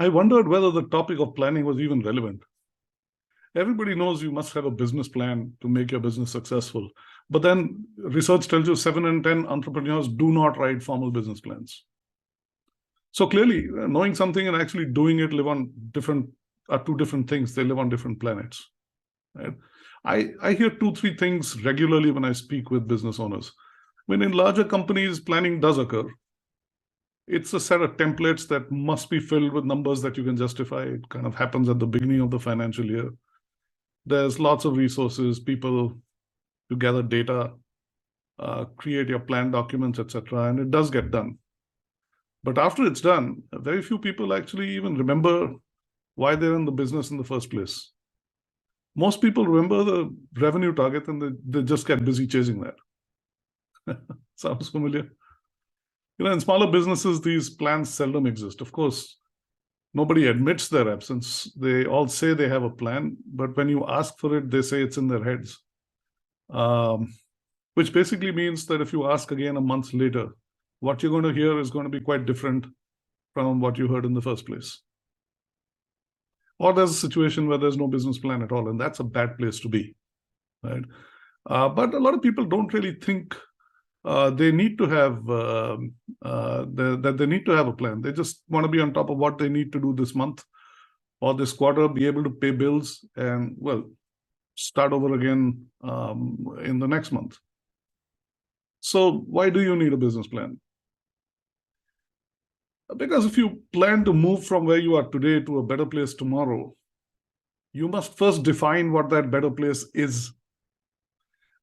I wondered whether the topic of planning was even relevant. Everybody knows you must have a business plan to make your business successful. But then research tells you 7 in 10 entrepreneurs do not write formal business plans. So clearly, knowing something and actually doing it are two different things. They live on different planets. Right? I hear 2-3 things regularly when I speak with business owners. When in larger companies, planning does occur. It's a set of templates that must be filled with numbers that you can justify. It kind of happens at the beginning of the financial year. There's lots of resources, people to gather data, create your plan documents, etc. And it does get done. But after it's done, very few people actually even remember why they're in the business in the first place. Most people remember the revenue target and they just get busy chasing that. Sounds familiar? In smaller businesses, these plans seldom exist. Of course, nobody admits their absence. They all say they have a plan, but when you ask for it, they say it's in their heads. Which basically means that if you ask again a month later, what you're going to hear is going to be quite different from what you heard in the first place. Or there's a situation where there's no business plan at all, and that's a bad place to be, right? But a lot of people don't really think they need to have that they need to have a plan. They just want to be on top of what they need to do this month or this quarter, be able to pay bills, and start over again in the next month. So why do you need a business plan? Because if you plan to move from where you are today to a better place tomorrow, you must first define what that better place is.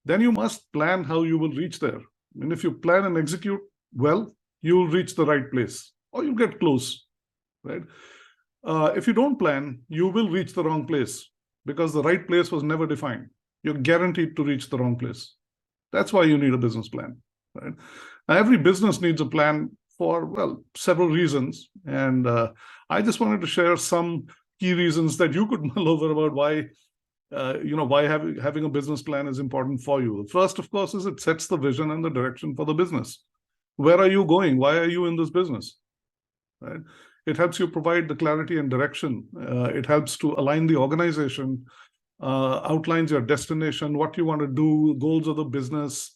Then you must plan how you will reach there. And if you plan and execute well, you will reach the right place, or you'll get close, right? If you don't plan, you will reach the wrong place because the right place was never defined. You're guaranteed to reach the wrong place. That's why you need a business plan, right? Now, every business needs a plan for, several reasons. And I just wanted to share some key reasons that you could mull over about why having a business plan is important for you. The first, of course, is it sets the vision and the direction for the business. Where are you going? Why are you in this business? Right? It helps you provide the clarity and direction. It helps to align the organization, outlines your destination, what you want to do, goals of the business.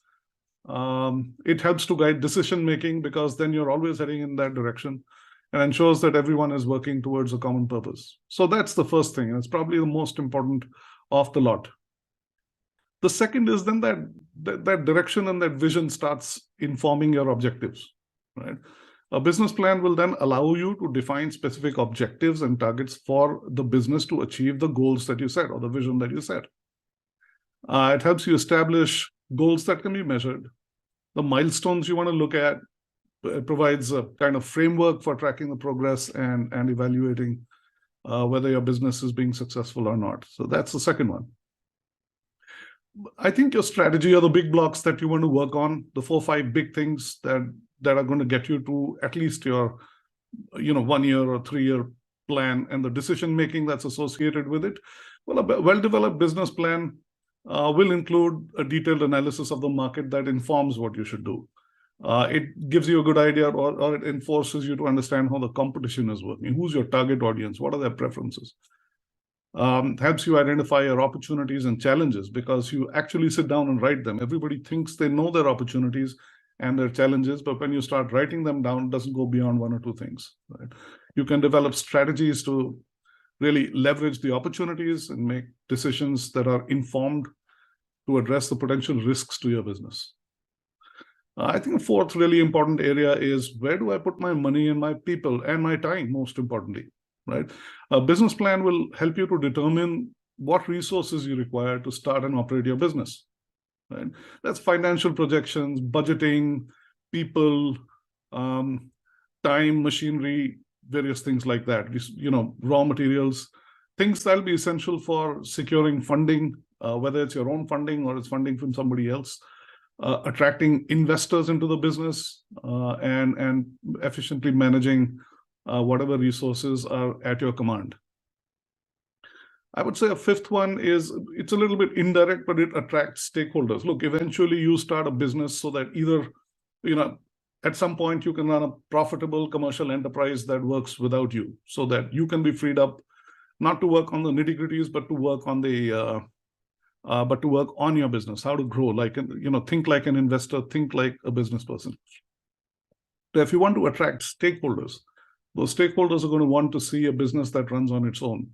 It helps to guide decision-making because then you're always heading in that direction and ensures that everyone is working towards a common purpose. So that's the first thing, and it's probably the most important of the lot. The second is then that direction and that vision starts informing your objectives, right? A business plan will then allow you to define specific objectives and targets for the business to achieve the goals that you set or the vision that you set. It helps you establish goals that can be measured, the milestones you want to look at. It provides a kind of framework for tracking the progress and evaluating whether your business is being successful or not. So that's the second one. I think your strategy are the big blocks that you want to work on, the 4 or 5 big things that are going to get you to at least your 1 year or 3 year plan, and the decision making that's associated with it. Well, a well-developed business plan will include a detailed analysis of the market that informs what you should do. It gives you a good idea, or it enforces you to understand how the competition is working. Who's your target audience? What are their preferences? Helps you identify your opportunities and challenges because you actually sit down and write them. Everybody thinks they know their opportunities and their challenges, but when you start writing them down, it doesn't go beyond 1 or 2 things. Right? You can develop strategies to really leverage the opportunities and make decisions that are informed to address the potential risks to your business. I think the fourth really important area is, where do I put my money and my people and my time, most importantly, right? A business plan will help you to determine what resources you require to start and operate your business, right? That's financial projections, budgeting, people, time, machinery, various things like that. Raw materials, things that'll be essential for securing funding, whether it's your own funding or it's funding from somebody else. Attracting investors into the business and efficiently managing whatever resources are at your command. I would say a fifth one is, it's a little bit indirect, but it attracts stakeholders. Look, eventually you start a business so that either, at some point you can run a profitable commercial enterprise that works without you, so that you can be freed up not to work on the nitty-gritties, but to work on the but to work on your business, how to grow, like, think like an investor, think like a business person. So if you want to attract stakeholders, those stakeholders are going to want to see a business that runs on its own,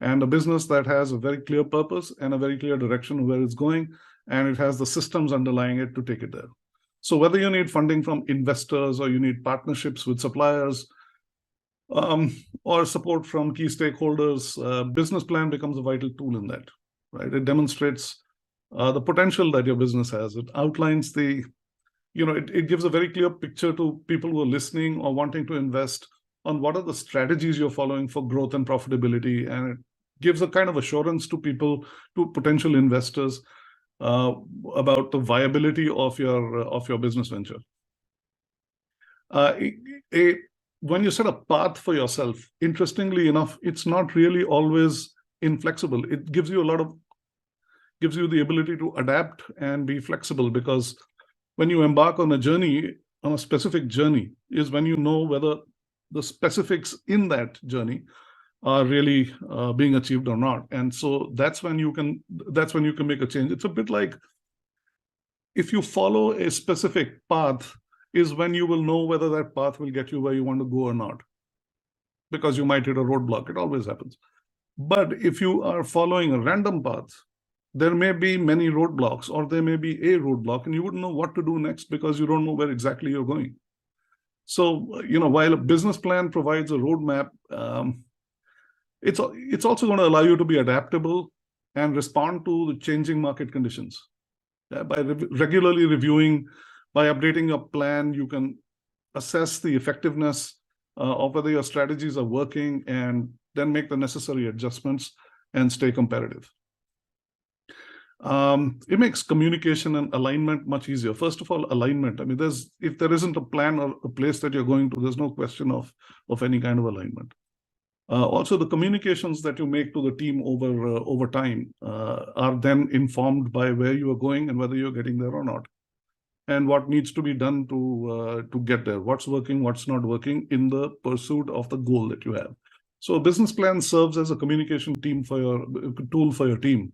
and a business that has a very clear purpose and a very clear direction of where it's going, and it has the systems underlying it to take it there. So whether you need funding from investors or you need partnerships with suppliers, or support from key stakeholders, business plan becomes a vital tool in that, right? It demonstrates the potential that your business has. It outlines it gives a very clear picture to people who are listening or wanting to invest on what are the strategies you're following for growth and profitability. And it gives a kind of assurance to people, to potential investors, about the viability of your business venture. When you set a path for yourself, interestingly enough, it's not really always inflexible. It gives you the ability to adapt and be flexible, because when you embark on a specific journey, is when you know whether the specifics in that journey are really being achieved or not. And so that's when you can make a change. It's a bit like, if you follow a specific path, is when you will know whether that path will get you where you want to go or not, because you might hit a roadblock. It always happens. But if you are following a random path, there may be many roadblocks, or there may be a roadblock, and you wouldn't know what to do next because you don't know where exactly you're going. So, while a business plan provides a roadmap, it's also going to allow you to be adaptable and respond to the changing market conditions. By regularly reviewing, by updating your plan, you can assess the effectiveness of whether your strategies are working, and then make the necessary adjustments and stay competitive. It makes communication and alignment much easier. First of all, alignment. I mean, if there isn't a plan or a place that you're going to, there's no question of any kind of alignment. Also, the communications that you make to the team over time are then informed by where you are going and whether you're getting there or not, and what needs to be done to get there, what's working, what's not working in the pursuit of the goal that you have. So a business plan serves as a communication tool for your team,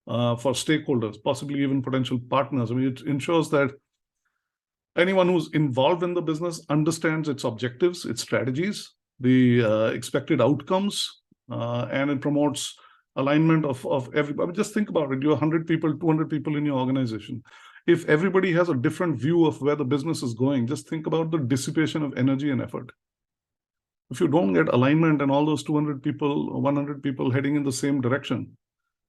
for stakeholders, possibly even potential partners. I mean, it ensures that anyone who's involved in the business understands its objectives, its strategies, the expected outcomes, and it promotes alignment of everybody. Just think about it. You're 100 people, 200 people in your organization. If everybody has a different view of where the business is going, just think about the dissipation of energy and effort. If you don't get alignment and all those 200 people or 100 people heading in the same direction,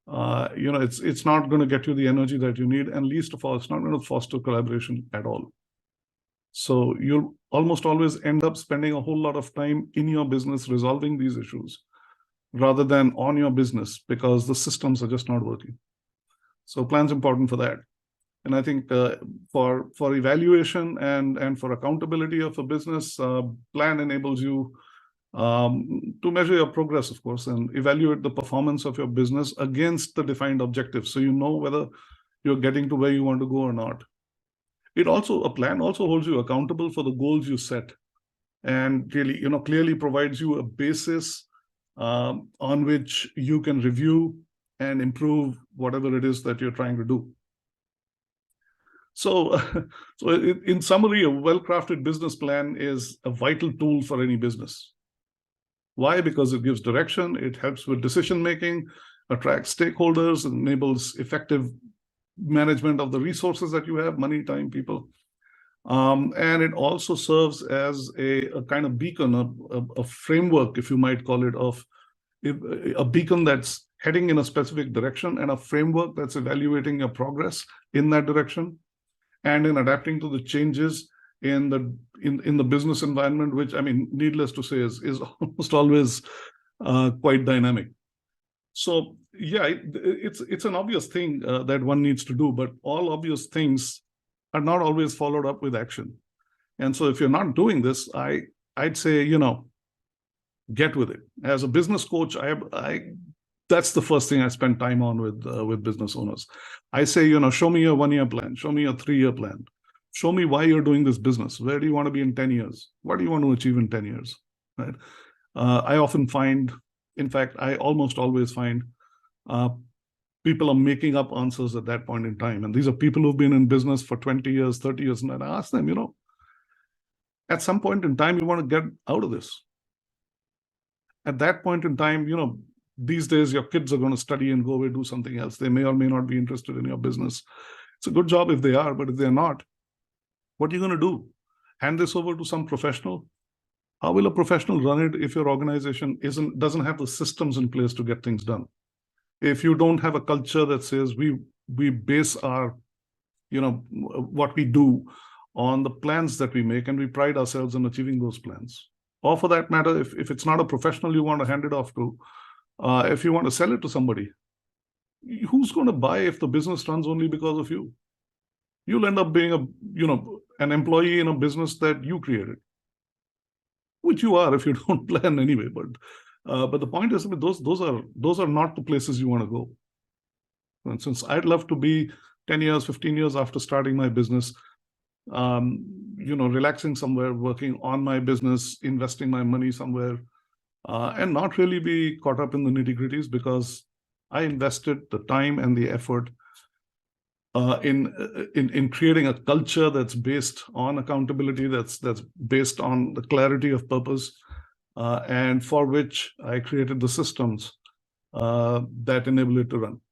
it's not going to get you the energy that you need, and least of all, it's not going to foster collaboration at all. So you'll almost always end up spending a whole lot of time in your business resolving these issues rather than on your business, because the systems are just not working. So plan's important for that. And I think for evaluation and for accountability of a business, plan enables you to measure your progress, of course, and evaluate the performance of your business against the defined objectives, so you know whether you're getting to where you want to go or not. A plan also holds you accountable for the goals you set, and really, clearly provides you a basis on which you can review and improve whatever it is that you're trying to do. So in summary, a well-crafted business plan is a vital tool for any business. Why? Because it gives direction, it helps with decision-making, attracts stakeholders, enables effective management of the resources that you have, money, time, people. And it also serves as a kind of beacon, a framework, if you might call it, of a beacon that's heading in a specific direction, and a framework that's evaluating your progress in that direction, and in adapting to the changes in the business environment, which, I mean, needless to say, is almost always quite dynamic. So yeah, it's an obvious thing that one needs to do, but all obvious things are not always followed up with action. And so if you're not doing this, I'd say, get with it. As a business coach, that's the first thing I spend time on with business owners. I say, show me your 1-year plan, show me your 3-year plan, Show me why you're doing this business. Where do you want to be in 10 years? What do you want to achieve in 10 years? Right? I often find, in fact, I almost always find people are making up answers at that point in time. And these are people who've been in business for 20 years, 30 years. And I ask them, at some point in time, you want to get out of this. At that point in time, these days your kids are going to study and go away, do something else. They may or may not be interested in your business. It's a good job if they are, but if they're not, what are you going to do? Hand this over to some professional? How will a professional run it if your organization doesn't have the systems in place to get things done? If you don't have a culture that says we base our, what we do on the plans that we make, and we pride ourselves in achieving those plans. Or for that matter, if it's not a professional you want to hand it off to, if you want to sell it to somebody, who's going to buy if the business runs only because of you? You'll end up being an employee in a business that you created, which you are if you don't plan anyway. But the point is, those are not the places you want to go. For instance, I'd love to be 10 years, 15 years after starting my business, relaxing somewhere, working on my business, investing my money somewhere, and not really be caught up in the nitty-gritties, because I invested the time and the effort in creating a culture that's based on accountability, that's based on the clarity of purpose, and for which I created the systems that enable it to run.